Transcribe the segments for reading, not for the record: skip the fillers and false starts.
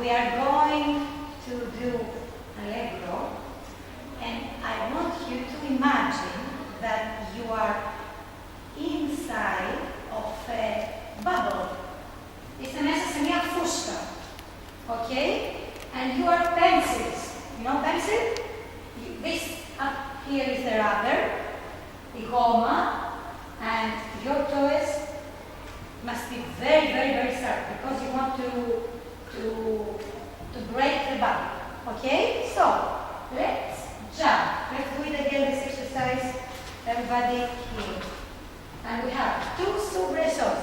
we are going to do Allegro, and I want you to imagine that you are inside of a bubble. Είστε μέσα σε μια φούστα, okay? And you are pencils. You know pencil? This up here is the rubber, the goma, and your toys must be very, very, very sharp because you want to break the bubble. Okay? So let's jump. Let's do it again, this exercise. Everybody here. And we have 2 soubresauts.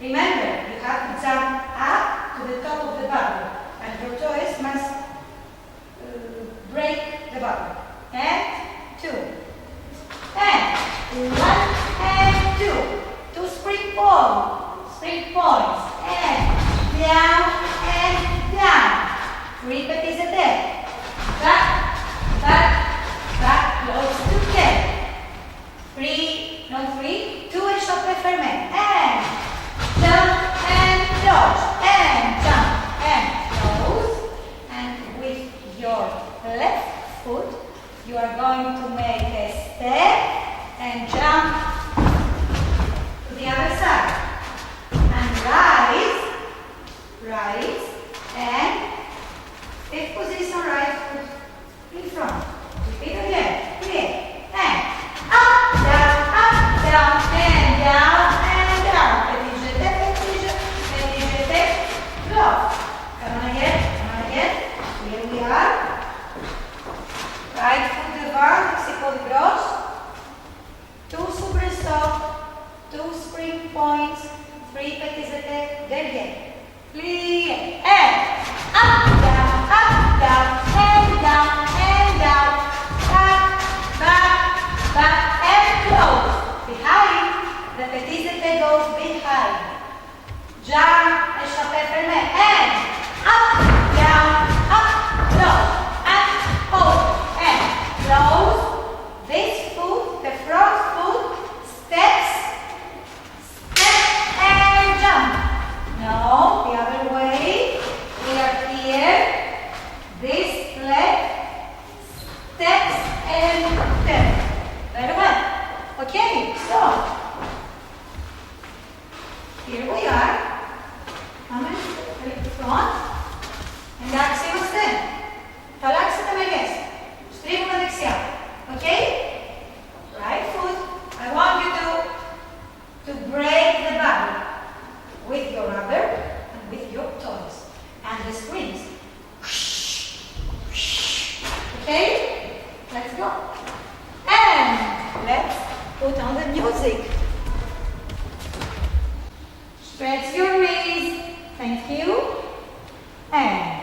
Remember, you have to jump up to the top of the bubble, and your toys must break the bubble. And 2. And 1 and 2. 2 spring points. And down and down. 3 petits et deux. Back, back, back, close to 10. 3, not 3, 2 échappées fermées. And jump and close. And jump and close. And with your left foot, you are going to make a step and jump to the other side. And rise, and 5th position, right foot in front. Repeat again, 3, and up, down, and down, and down. Petit jeté, close. Come on again. Here we are. Right foot devant, exécuté bros. 2 soubresauts, 2 spring points, 3 petits étés, derrière. Plié, and up, down, and down, back, and close. Behind, the petits étés goes behind. Jump, échappé fermé, and up, down, close, and hold, and close. This foot, the front foot, steps, and jump. No, the other way. We are here. This leg steps and steps. Very well. Okay, so here we are. Πάμε στο front. Εντάξει είμαστε. Θα αλλάξετε μερικές. Στρίβουμε δεξιά. Okay? Right foot. I want you to break the bubble with your rubber and with your toys and the springs. Okay? Let's go. And let's put on the music. Stretch your knees. Thank you. And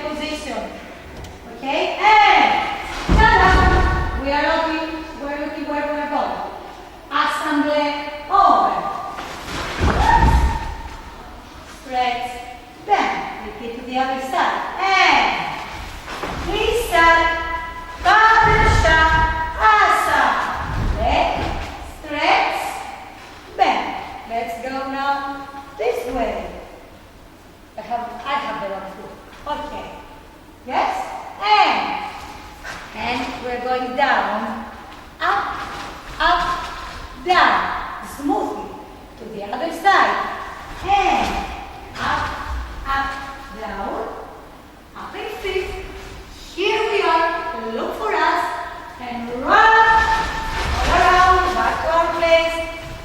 position. Okay, and ta-da! We are looking other side. And Lisa, Padesha, Asa. Leg, stretch, bend. Let's go now this way. I have the wrong foot. Okay. Yes? And we're going down, up, down, smoothly to the other side. And up, down, up and fifth. Here we are. Look for us and run all around back to our place.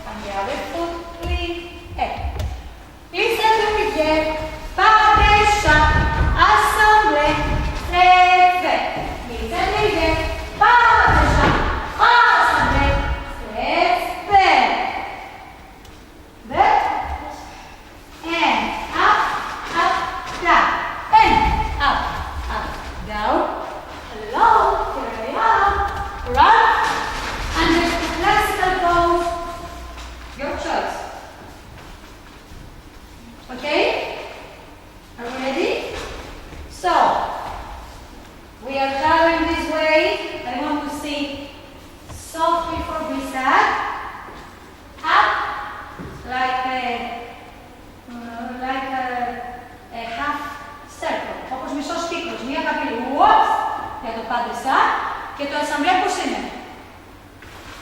And the other foot, clean. And listen to me again. Padesha, assemble, treve. Listen again. Padesha, assemble, treve. Back. And up, down. And up, down. Hello, here I am. Run. And there's the classical pose. Your choice. Okay? Are we ready? So, we are traveling this way. I want to sing softly for Lisa. Up, like a half circle. Όπως μισός κύκλος. Μία καπήλη. Για το Padesha. Και το ασαμπλέ πώς είναι.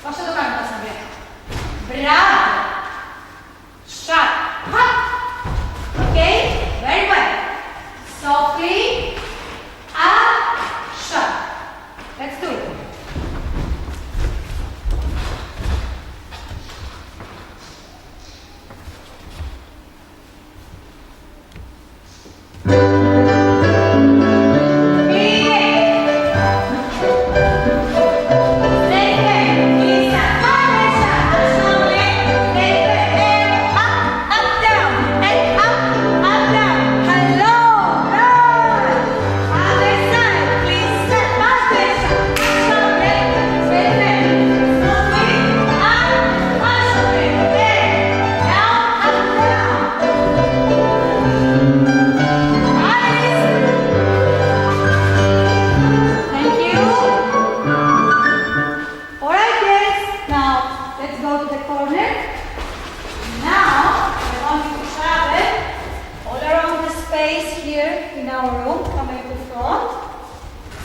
Πώς θα το κάνουμε το ασαμπλέ. Μπράβο. Shut. Okay? Very well. Softly. Up. Shut. Let's do it.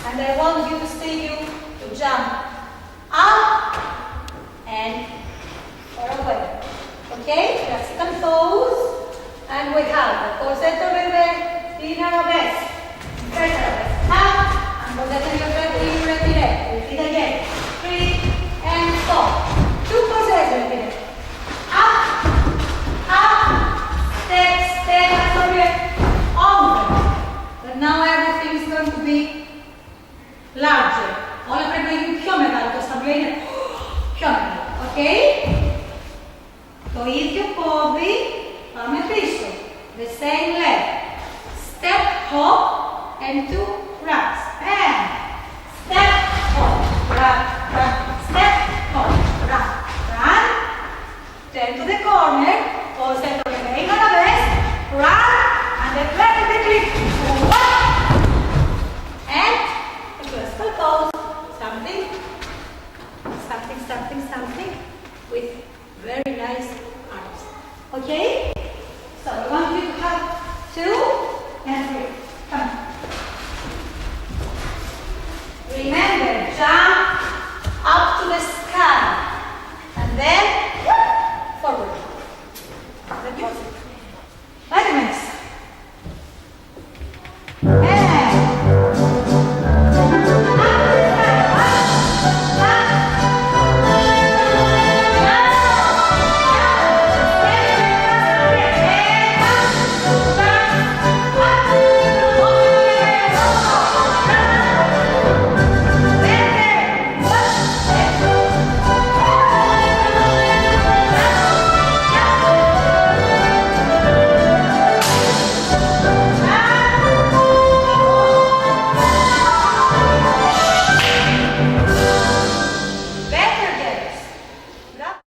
And I want you to jump up and far away. Okay? Classical pose. And we have the corsetto bebé, in arabesque. First arabesque. Up. And corsetto bebé, retire. Repeat again. 3 and 4. 2 corsetto retire. Up. Step, sorry. Over. But now everything is going to be larger. Όλα πρέπει να γίνουν πιο μεγάλο. Το σταυλό είναι πιο μεγάλο. Ok? Το ίδιο πόδι, πάμε πίσω. The same leg. Step, hop and 2